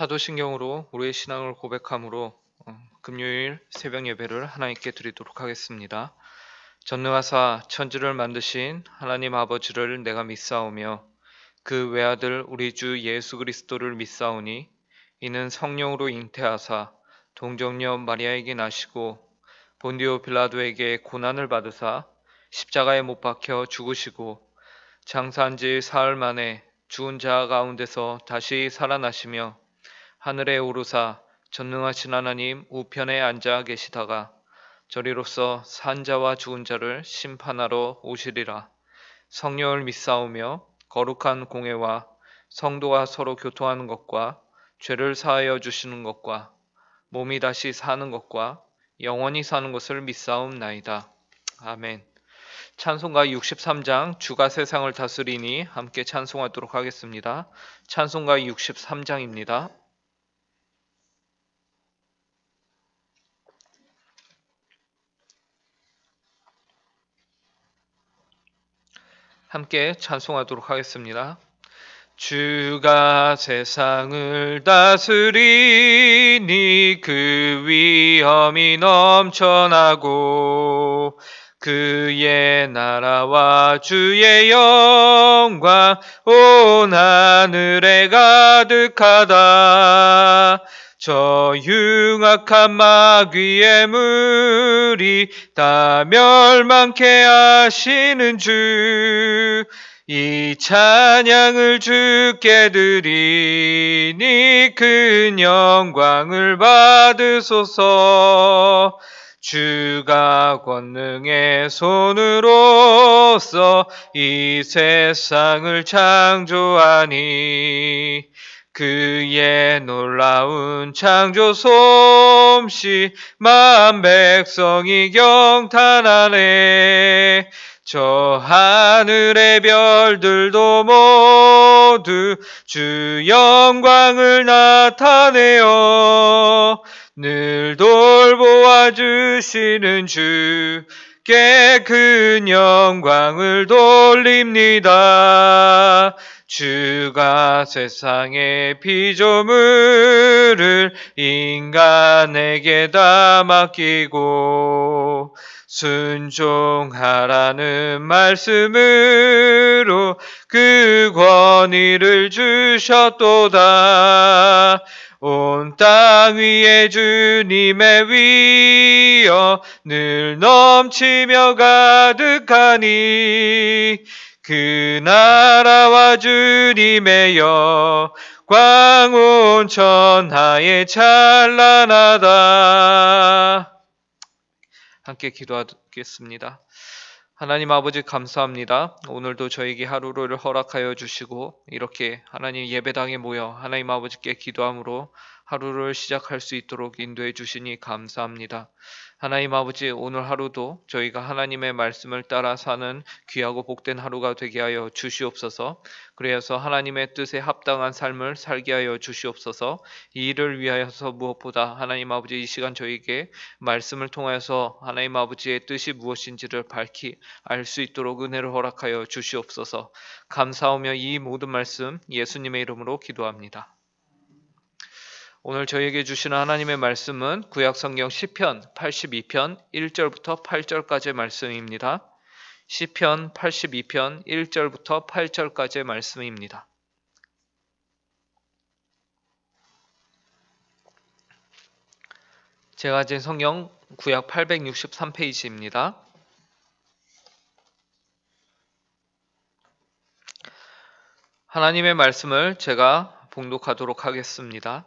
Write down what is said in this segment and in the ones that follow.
사도신경으로 우리의 신앙을 고백함으로 금요일 새벽 예배를 하나님께 드리도록 하겠습니다. 전능하사 천지를 만드신 하나님 아버지를 내가 믿사오며 그 외아들 우리 주 예수 그리스도를 믿사오니 이는 성령으로 잉태하사 동정녀 마리아에게 나시고 본디오 빌라도에게 고난을 받으사 십자가에 못 박혀 죽으시고 장사한 지 사흘 만에 죽은 자 가운데서 다시 살아나시며 하늘에 오르사 전능하신 하나님 우편에 앉아 계시다가 저리로서 산 자와 죽은 자를 심판하러 오시리라. 성령을 믿사오며 거룩한 공회와 성도가 서로 교통하는 것과 죄를 사하여 주시는 것과 몸이 다시 사는 것과 영원히 사는 것을 믿사옵나이다. 아멘. 찬송가 63장 주가 세상을 다스리니 함께 찬송하도록 하겠습니다. 찬송가 63장입니다. 함께 찬송하도록 하겠습니다. 주가 세상을 다스리니 그 위엄이 넘쳐나고 그의 나라와 주의 영광 온 하늘에 가득하다. 저 흉악한 마귀의 무리 다 멸망케 하시는 주, 이 찬양을 주께 드리니 그 영광을 받으소서. 주가 권능의 손으로서 이 세상을 창조하니 그의 놀라운 창조 솜씨 만 백성이 경탄하네. 저 하늘의 별들도 모두 주 영광을 나타내어 늘 돌보아 주시는 주께 큰 영광을 돌립니다. 주가 세상의 피조물을 인간에게 다 맡기고 순종하라는 말씀으로 그 권위를 주셨도다. 온 땅 위에 주님의 위엄 늘 넘치며 가득하니 그 나라와 주님의 영광 온 천하에 찬란하다. 함께 기도하겠습니다. 하나님 아버지 감사합니다. 오늘도 저에게 하루를 허락하여 주시고 이렇게 하나님 예배당에 모여 하나님 아버지께 기도함으로 하루를 시작할 수 있도록 인도해 주시니 감사합니다. 하나님 아버지 오늘 하루도 저희가 하나님의 말씀을 따라 사는 귀하고 복된 하루가 되게 하여 주시옵소서. 그래서 하나님의 뜻에 합당한 삶을 살게 하여 주시옵소서. 이 일을 위하여서 무엇보다 하나님 아버지 이 시간 저희에게 말씀을 통하여서 하나님 아버지의 뜻이 무엇인지를 밝히 알 수 있도록 은혜를 허락하여 주시옵소서. 감사하며 이 모든 말씀 예수님의 이름으로 기도합니다. 오늘 저희에게 주시는 하나님의 말씀은 구약성경 시편 82편 1절부터 8절까지의 말씀입니다. 시편 82편 1절부터 8절까지의 말씀입니다. 제가 가진 성경 구약 863페이지입니다. 하나님의 말씀을 제가 봉독하도록 하겠습니다.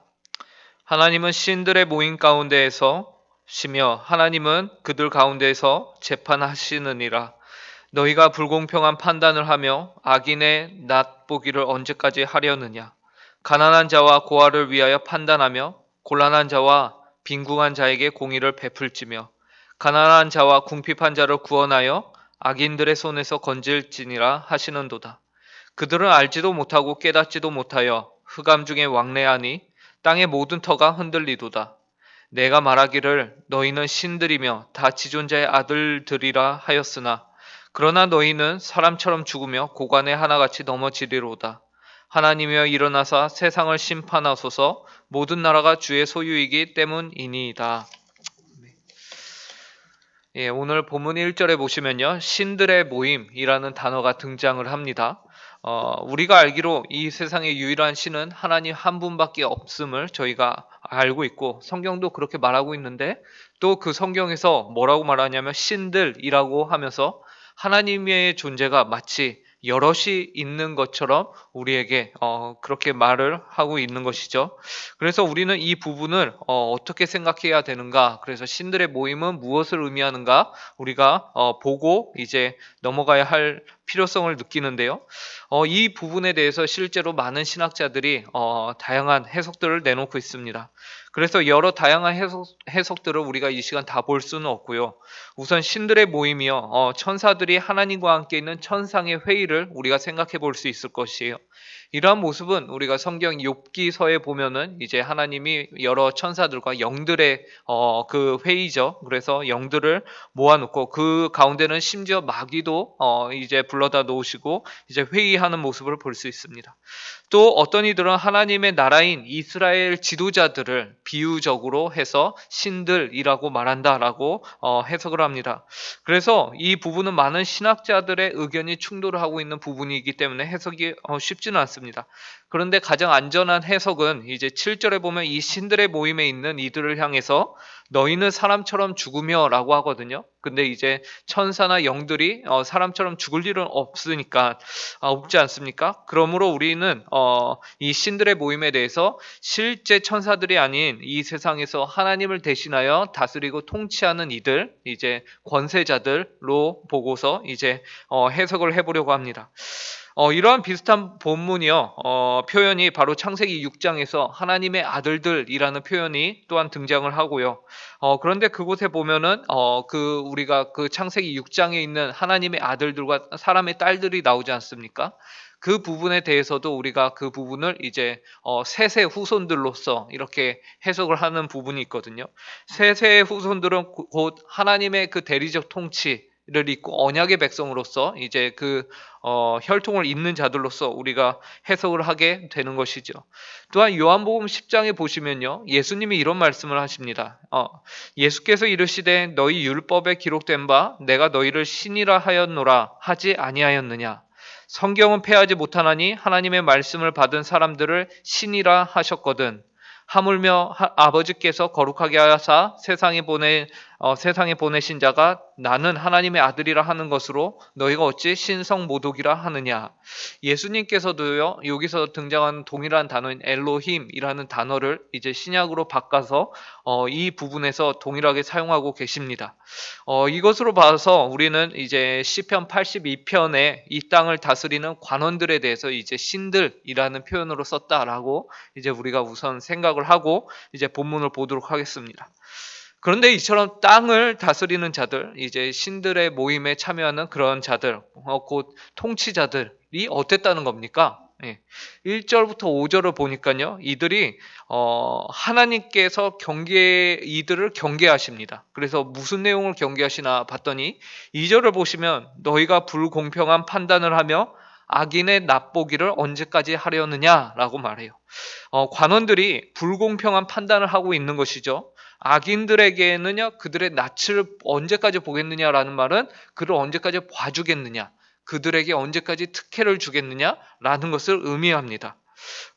하나님은 신들의 모임 가운데에서 시며 하나님은 그들 가운데에서 재판하시느니라. 너희가 불공평한 판단을 하며 악인의 낫보기를 언제까지 하려느냐. 가난한 자와 고아를 위하여 판단하며 곤란한 자와 빈궁한 자에게 공의를 베풀지며 가난한 자와 궁핍한 자를 구원하여 악인들의 손에서 건질지니라 하시는도다. 그들은 알지도 못하고 깨닫지도 못하여 흑암 중에 왕래하니 땅의 모든 터가 흔들리도다. 내가 말하기를 너희는 신들이며 다 지존자의 아들들이라 하였으나 그러나 너희는 사람처럼 죽으며 고관에 하나같이 넘어지리로다. 하나님이여 일어나사 세상을 심판하소서. 모든 나라가 주의 소유이기 때문이니이다. 예, 오늘 본문 1절에 보시면요, 신들의 모임이라는 단어가 등장을 합니다. 우리가 알기로 이 세상의 유일한 신은 하나님 한 분밖에 없음을 저희가 알고 있고, 성경도 그렇게 말하고 있는데, 또 그 성경에서 뭐라고 말하냐면 신들이라고 하면서 하나님의 존재가 마치 여럿이 있는 것처럼 우리에게 그렇게 말을 하고 있는 것이죠. 그래서 우리는 이 부분을 어떻게 생각해야 되는가? 그래서 신들의 모임은 무엇을 의미하는가? 우리가 보고 이제 넘어가야 할 필요성을 느끼는데요. 이 부분에 대해서 실제로 많은 신학자들이 다양한 해석들을 내놓고 있습니다. 그래서 여러 다양한 해석들을 우리가 이 시간 다 볼 수는 없고요. 우선 신들의 모임이요, 천사들이 하나님과 함께 있는 천상의 회의를 우리가 생각해 볼 수 있을 것이에요. 이러한 모습은 우리가 성경 욥기서에 보면은 이제 하나님이 여러 천사들과 영들의 그 회의죠. 그래서 영들을 모아놓고 그 가운데는 심지어 마귀도 이제 불러다 놓으시고 이제 회의하는 모습을 볼 수 있습니다. 또 어떤 이들은 하나님의 나라인 이스라엘 지도자들을 비유적으로 해서 신들이라고 말한다라고 해석을 합니다. 그래서 이 부분은 많은 신학자들의 의견이 충돌을 하고 있는 부분이기 때문에 해석이 쉽지는 않습니다. 그런데 가장 안전한 해석은 이제 7절에 보면 이 신들의 모임에 있는 이들을 향해서 너희는 사람처럼 죽으며라고 하거든요. 근데 이제 천사나 영들이 사람처럼 죽을 일은 없으니까 없지 않습니까? 그러므로 우리는 이 신들의 모임에 대해서 실제 천사들이 아닌 이 세상에서 하나님을 대신하여 다스리고 통치하는 이들, 이제 권세자들로 보고서 이제 해석을 해보려고 합니다. 이러한 비슷한 본문이요, 표현이 바로 창세기 6장에서 하나님의 아들들이라는 표현이 또한 등장을 하고요. 그런데 그곳에 보면은 우리가 그 창세기 6장에 있는 하나님의 아들들과 사람의 딸들이 나오지 않습니까? 그 부분에 대해서도 우리가 그 부분을 이제 셋의 후손들로서 이렇게 해석을 하는 부분이 있거든요. 셋의 후손들은 곧 하나님의 그 대리적 통치를 잇고 언약의 백성으로서 이제 그 혈통을 잇는 자들로서 우리가 해석을 하게 되는 것이죠. 또한 요한복음 10장에 보시면요, 예수님이 이런 말씀을 하십니다. 예수께서 이르시되 너희 율법에 기록된 바 내가 너희를 신이라 하였노라 하지 아니하였느냐. 성경은 패하지 못하나니 하나님의 말씀을 받은 사람들을 신이라 하셨거든. 하물며 아버지께서 거룩하게 하사 세상에 보내신 자가 나는 하나님의 아들이라 하는 것으로 너희가 어찌 신성 모독이라 하느냐. 예수님께서도요, 여기서 등장하는 동일한 단어인 엘로힘이라는 단어를 이제 신약으로 바꿔서 이 부분에서 동일하게 사용하고 계십니다. 이것으로 봐서 우리는 이제 시편 82편에 이 땅을 다스리는 관원들에 대해서 이제 신들이라는 표현으로 썼다라고 이제 우리가 우선 생각을 하고 이제 본문을 보도록 하겠습니다. 그런데 이처럼 땅을 다스리는 자들, 이제 신들의 모임에 참여하는 그런 자들, 곧 통치자들이 어땠다는 겁니까? 1절부터 5절을 보니까요, 이들이 하나님께서 이들을 경계하십니다. 그래서 무슨 내용을 경계하시나 봤더니 2절을 보시면 너희가 불공평한 판단을 하며 악인의 납보기를 언제까지 하려느냐라고 말해요. 관원들이 불공평한 판단을 하고 있는 것이죠. 악인들에게는요, 그들의 낯을 언제까지 보겠느냐라는 말은 그를 언제까지 봐주겠느냐, 그들에게 언제까지 특혜를 주겠느냐라는 것을 의미합니다.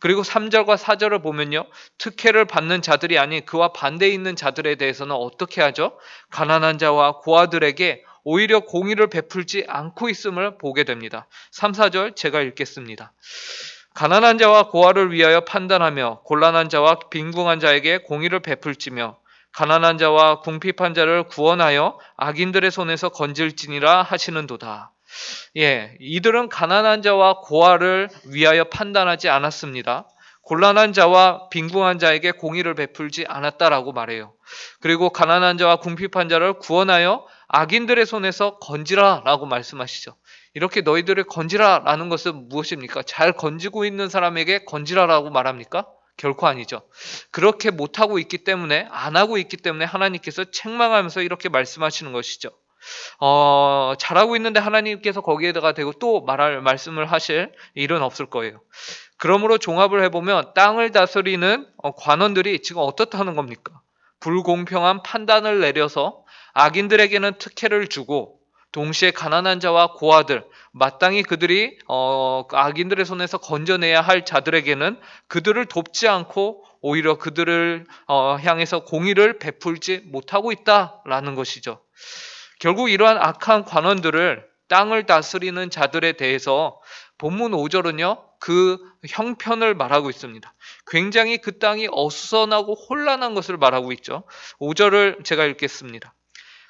그리고 3절과 4절을 보면요, 특혜를 받는 자들이 아닌 그와 반대에 있는 자들에 대해서는 어떻게 하죠? 가난한 자와 고아들에게 오히려 공의를 베풀지 않고 있음을 보게 됩니다. 3, 4절 제가 읽겠습니다. 가난한 자와 고아를 위하여 판단하며 곤란한 자와 빈궁한 자에게 공의를 베풀지며 가난한 자와 궁핍한 자를 구원하여 악인들의 손에서 건질지니라 하시는도다. 이들은 가난한 자와 고아를 위하여 판단하지 않았습니다. 곤란한 자와 빈궁한 자에게 공의를 베풀지 않았다라고 말해요. 그리고 가난한 자와 궁핍한 자를 구원하여 악인들의 손에서 건지라라고 말씀하시죠. 이렇게 너희들을 건지라라는 것은 무엇입니까? 잘 건지고 있는 사람에게 건지라라고 말합니까? 결코 아니죠. 그렇게 못하고 있기 때문에, 안 하고 있기 때문에 하나님께서 책망하면서 이렇게 말씀하시는 것이죠. 잘하고 있는데 하나님께서 거기에다가 대고 또 말씀을 하실 일은 없을 거예요. 그러므로 종합을 해보면 땅을 다스리는 관원들이 지금 어떻다는 겁니까? 불공평한 판단을 내려서 악인들에게는 특혜를 주고 동시에 가난한 자와 고아들, 마땅히 그들이 악인들의 손에서 건져내야 할 자들에게는 그들을 돕지 않고 오히려 그들을 향해서 공의를 베풀지 못하고 있다라는 것이죠. 결국 이러한 악한 관원들을 땅을 다스리는 자들에 대해서 본문 5절은요, 그 형편을 말하고 있습니다. 굉장히 그 땅이 어수선하고 혼란한 것을 말하고 있죠. 5절을 제가 읽겠습니다.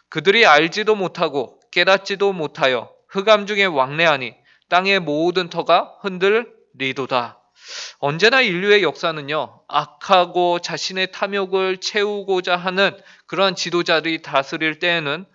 그들이 알지도 못하고 깨닫지도 못하여 흑암 중에 왕래하니 땅의 모든 터가 흔들리도다. 언제나 인류의 역사는요, 악하고 자신의 탐욕을 채우고자 하는 그러한 지도자들이 다스릴 때에는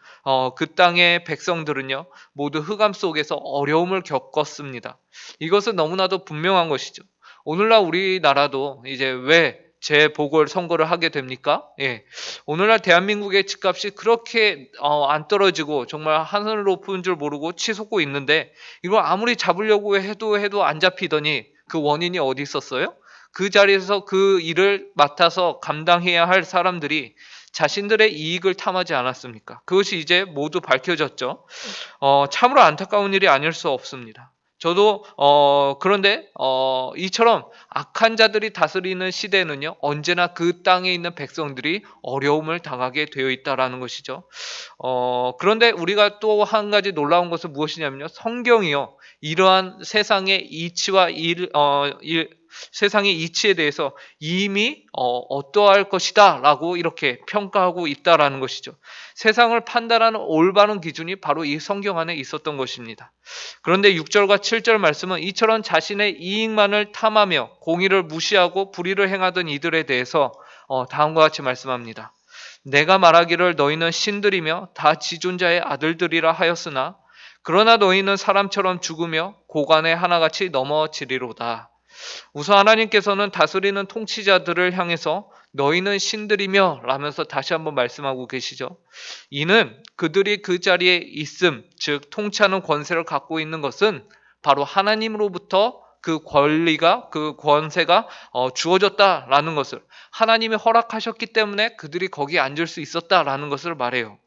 그 땅의 백성들은요, 모두 흑암 속에서 어려움을 겪었습니다. 이것은 너무나도 분명한 것이죠. 오늘날 우리나라도 이제 왜 재보궐 선거를 하게 됩니까? 예. 오늘날 대한민국의 집값이 그렇게 안 떨어지고 정말 하늘로 높은 줄 모르고 치솟고 있는데 이걸 아무리 잡으려고 해도 안 잡히더니 그 원인이 어디 있었어요? 그 자리에서 그 일을 맡아서 감당해야 할 사람들이 자신들의 이익을 탐하지 않았습니까? 그것이 이제 모두 밝혀졌죠. 참으로 안타까운 일이 아닐 수 없습니다. 저도 그런데 이처럼 악한 자들이 다스리는 시대는요, 언제나 그 땅에 있는 백성들이 어려움을 당하게 되어 있다라는 것이죠. 그런데 우리가 또 한 가지 놀라운 것은 무엇이냐면요, 성경이요, 이러한 세상의 이치와 세상의 이치에 대해서 이미 어떠할 것이다라고 이렇게 평가하고 있다라는 것이죠. 세상을 판단하는 올바른 기준이 바로 이 성경 안에 있었던 것입니다. 그런데 6절과 7절 말씀은 이처럼 자신의 이익만을 탐하며 공의를 무시하고 불의를 행하던 이들에 대해서 다음과 같이 말씀합니다. 내가 말하기를 너희는 신들이며 다 지존자의 아들들이라 하였으나 그러나 너희는 사람처럼 죽으며 고관에 하나같이 넘어지리로다. 우선 하나님께서는 다스리는 통치자들을 향해서 너희는 신들이며 라면서 다시 한번 말씀하고 계시죠. 이는 그들이 그 자리에 있음, 즉 통치하는 권세를 갖고 있는 것은 바로 하나님으로부터 그 권리가, 그 권세가 주어졌다라는 것을, 하나님이 허락하셨기 때문에 그들이 거기에 앉을 수 있었다라는 것을 말해요.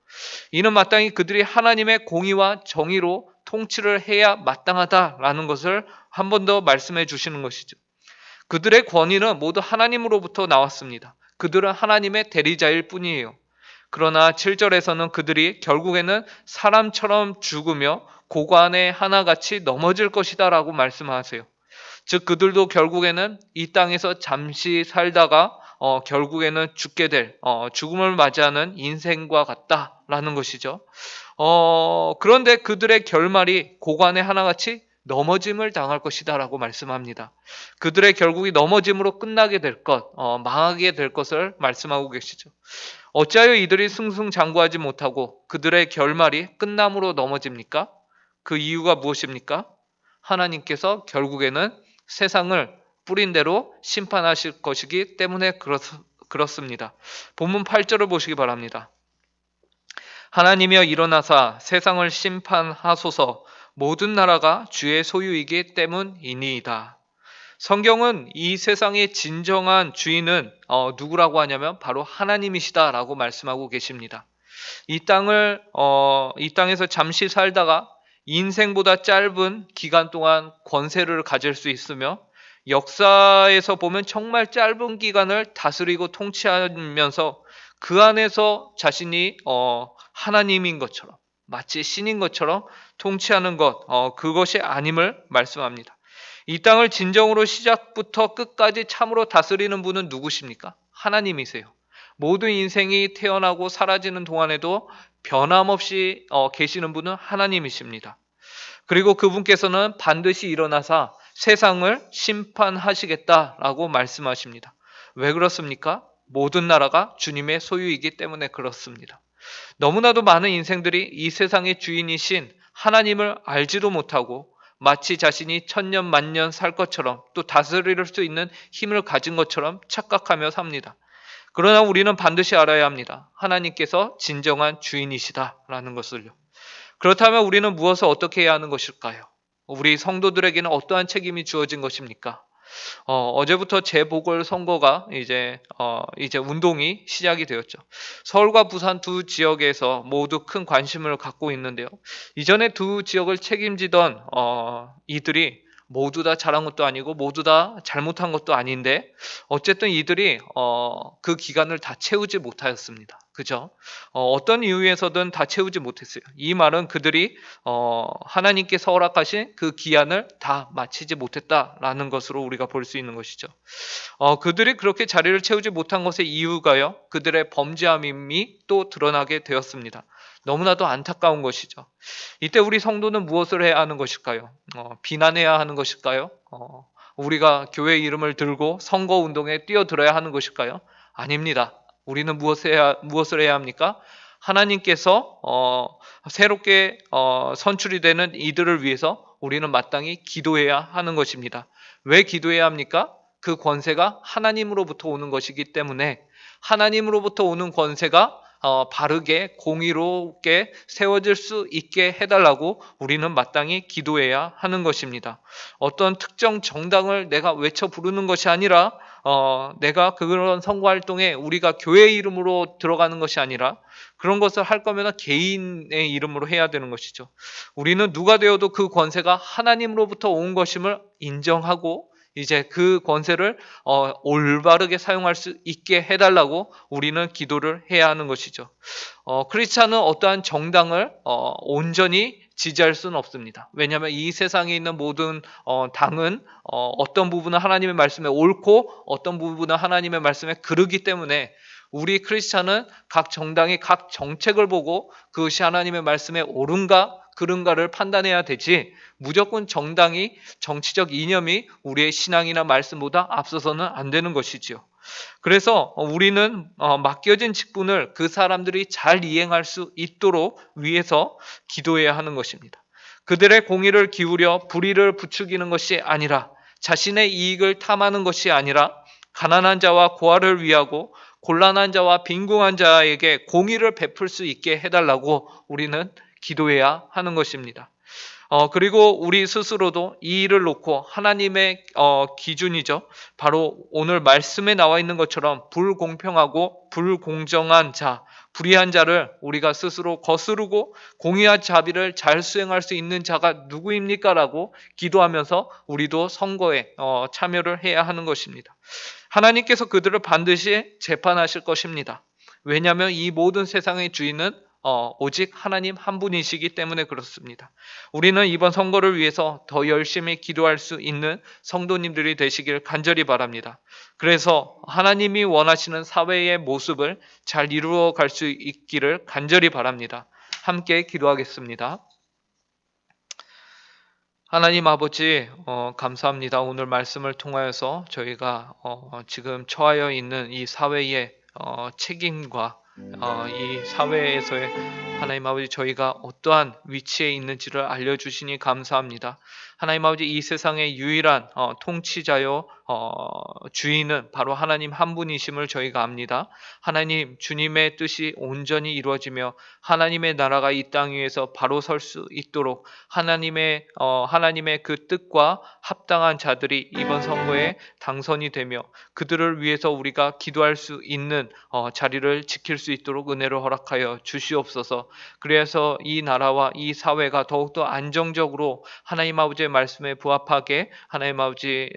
이는 마땅히 그들이 하나님의 공의와 정의로 통치를 해야 마땅하다라는 것을 한 번 더 말씀해 주시는 것이죠. 그들의 권위는 모두 하나님으로부터 나왔습니다. 그들은 하나님의 대리자일 뿐이에요. 그러나 7절에서는 그들이 결국에는 사람처럼 죽으며 고관에 하나같이 넘어질 것이다 라고 말씀하세요. 즉 그들도 결국에는 이 땅에서 잠시 살다가 결국에는 죽게 될 죽음을 맞이하는 인생과 같다라는 것이죠. 그런데 그들의 결말이 고관에 하나같이 넘어짐을 당할 것이다라고 말씀합니다. 그들의 결국이 넘어짐으로 끝나게 될 것, 망하게 될 것을 말씀하고 계시죠. 어찌하여 이들이 승승장구하지 못하고 그들의 결말이 끝남으로 넘어집니까? 그 이유가 무엇입니까? 하나님께서 결국에는 세상을 뿌린 대로 심판하실 것이기 때문에 그렇습니다. 본문 8절을 보시기 바랍니다. 하나님이여 일어나사 세상을 심판하소서. 모든 나라가 주의 소유이기 때문이니이다. 성경은 이 세상의 진정한 주인은 누구라고 하냐면 바로 하나님이시다라고 말씀하고 계십니다. 이 땅에서 잠시 살다가 인생보다 짧은 기간 동안 권세를 가질 수 있으며 역사에서 보면 정말 짧은 기간을 다스리고 통치하면서 그 안에서 자신이 하나님인 것처럼 마치 신인 것처럼 통치하는 것, 그것이 아님을 말씀합니다. 이 땅을 진정으로 시작부터 끝까지 참으로 다스리는 분은 누구십니까? 하나님이세요. 모든 인생이 태어나고 사라지는 동안에도 변함없이 계시는 분은 하나님이십니다. 그리고 그분께서는 반드시 일어나사 세상을 심판하시겠다라고 말씀하십니다. 왜 그렇습니까? 모든 나라가 주님의 소유이기 때문에 그렇습니다. 너무나도 많은 인생들이 이 세상의 주인이신 하나님을 알지도 못하고 마치 자신이 천년 만년 살 것처럼 또 다스릴 수 있는 힘을 가진 것처럼 착각하며 삽니다. 그러나 우리는 반드시 알아야 합니다. 하나님께서 진정한 주인이시다라는 것을요. 그렇다면 우리는 무엇을 어떻게 해야 하는 것일까요? 우리 성도들에게는 어떠한 책임이 주어진 것입니까? 어제부터 재보궐선거가 이제 운동이 시작이 되었죠. 서울과 부산 두 지역에서 모두 큰 관심을 갖고 있는데요. 이전에 두 지역을 책임지던 이들이 모두 다 잘한 것도 아니고 모두 다 잘못한 것도 아닌데 어쨌든 이들이 그 기간을 다 채우지 못하였습니다. 그죠? 어떤 이유에서든 다 채우지 못했어요. 이 말은 그들이 하나님께서 허락하신 그 기한을 다 마치지 못했다라는 것으로 우리가 볼 수 있는 것이죠. 그들이 그렇게 자리를 채우지 못한 것의 이유가요, 그들의 범죄함이 또 드러나게 되었습니다. 너무나도 안타까운 것이죠. 이때 우리 성도는 무엇을 해야 하는 것일까요? 비난해야 하는 것일까요? 우리가 교회 이름을 들고 선거 운동에 뛰어들어야 하는 것일까요? 아닙니다. 우리는 무엇을 해야 합니까? 하나님께서 새롭게 선출이 되는 이들을 위해서 우리는 마땅히 기도해야 하는 것입니다. 왜 기도해야 합니까? 그 권세가 하나님으로부터 오는 것이기 때문에 하나님으로부터 오는 권세가 바르게 공의롭게 세워질 수 있게 해달라고 우리는 마땅히 기도해야 하는 것입니다. 어떤 특정 정당을 내가 외쳐 부르는 것이 아니라 내가 그런 선거활동에 우리가 교회 이름으로 들어가는 것이 아니라 그런 것을 할 거면 개인의 이름으로 해야 되는 것이죠. 우리는 누가 되어도 그 권세가 하나님으로부터 온 것임을 인정하고 이제 그 권세를 올바르게 사용할 수 있게 해달라고 우리는 기도를 해야 하는 것이죠. 크리스찬은 어떠한 정당을 온전히 지지할 수는 없습니다. 왜냐하면 이 세상에 있는 모든 당은 어떤 부분은 하나님의 말씀에 옳고 어떤 부분은 하나님의 말씀에 그르기 때문에 우리 크리스찬은 각 정당이 각 정책을 보고 그것이 하나님의 말씀에 옳은가 그른가를 판단해야 되지, 무조건 정당이 정치적 이념이 우리의 신앙이나 말씀보다 앞서서는 안 되는 것이지요. 그래서 우리는 맡겨진 직분을 그 사람들이 잘 이행할 수 있도록 위해서 기도해야 하는 것입니다. 그들의 공의를 기울여 불의를 부추기는 것이 아니라, 자신의 이익을 탐하는 것이 아니라 가난한 자와 고아를 위하고 곤란한 자와 빈궁한 자에게 공의를 베풀 수 있게 해달라고 우리는 기도해야 하는 것입니다. 그리고 우리 스스로도 이 일을 놓고 하나님의 기준이죠. 바로 오늘 말씀에 나와 있는 것처럼 불공평하고 불공정한 자, 불의한 자를 우리가 스스로 거스르고 공의와 자비를 잘 수행할 수 있는 자가 누구입니까? 라고 기도하면서 우리도 선거에 참여를 해야 하는 것입니다. 하나님께서 그들을 반드시 재판하실 것입니다. 왜냐하면 이 모든 세상의 주인은 오직 하나님 한 분이시기 때문에 그렇습니다. 우리는 이번 선거를 위해서 더 열심히 기도할 수 있는 성도님들이 되시길 간절히 바랍니다. 그래서 하나님이 원하시는 사회의 모습을 잘 이루어 갈 수 있기를 간절히 바랍니다. 함께 기도하겠습니다. 하나님 아버지, 감사합니다. 오늘 말씀을 통하여서 저희가 지금 처하여 있는 이 사회의 책임과 이 사회에서의 하나님 아버지, 저희가 어떠한 위치에 있는지를 알려주시니 감사합니다. 하나님 아버지, 이 세상의 유일한 통치자요 주인은 바로 하나님 한 분이심을 저희가 압니다. 하나님, 주님의 뜻이 온전히 이루어지며 하나님의 나라가 이 땅 위에서 바로 설 수 있도록 하나님의 그 뜻과 합당한 자들이 이번 선거에 당선이 되며 그들을 위해서 우리가 기도할 수 있는 자리를 지킬 수 있도록 은혜를 허락하여 주시옵소서. 그래서 이 나라와 이 사회가 더욱더 안정적으로 하나님 아버지의 말씀에 부합하게 하나님 아버지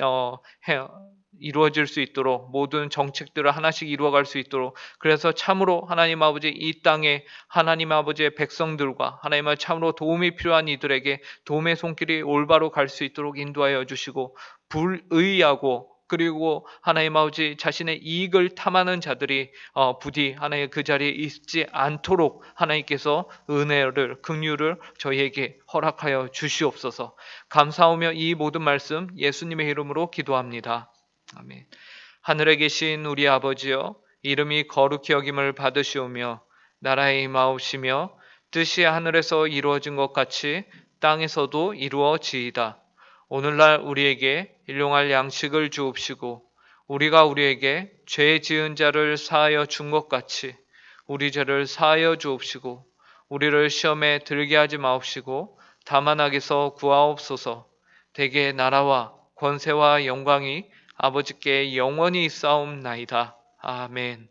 이루어질 수 있도록 모든 정책들을 하나씩 이루어갈 수 있도록, 그래서 참으로 하나님 아버지 이 땅에 하나님 아버지의 백성들과 하나님 아버지 참으로 도움이 필요한 이들에게 도움의 손길이 올바로 갈 수 있도록 인도하여 주시고, 불의하고 그리고 하나님 아버지 자신의 이익을 탐하는 자들이 부디 하나님의 그 자리에 있지 않도록 하나님께서 은혜를 긍휼을 저희에게 허락하여 주시옵소서. 감사하며 이 모든 말씀 예수님의 이름으로 기도합니다. 아멘. 하늘에 계신 우리 아버지여, 이름이 거룩히 여김을 받으시오며 나라의 임하옵시며 뜻이 하늘에서 이루어진 것 같이 땅에서도 이루어지이다. 오늘날 우리에게 일용할 양식을 주옵시고 우리가 우리에게 죄 지은 자를 사하여 준 것 같이 우리 죄를 사하여 주옵시고 우리를 시험에 들게 하지 마옵시고 다만 악에서 구하옵소서. 대개 나라와 권세와 영광이 아버지께 영원히 있사옵나이다. 아멘.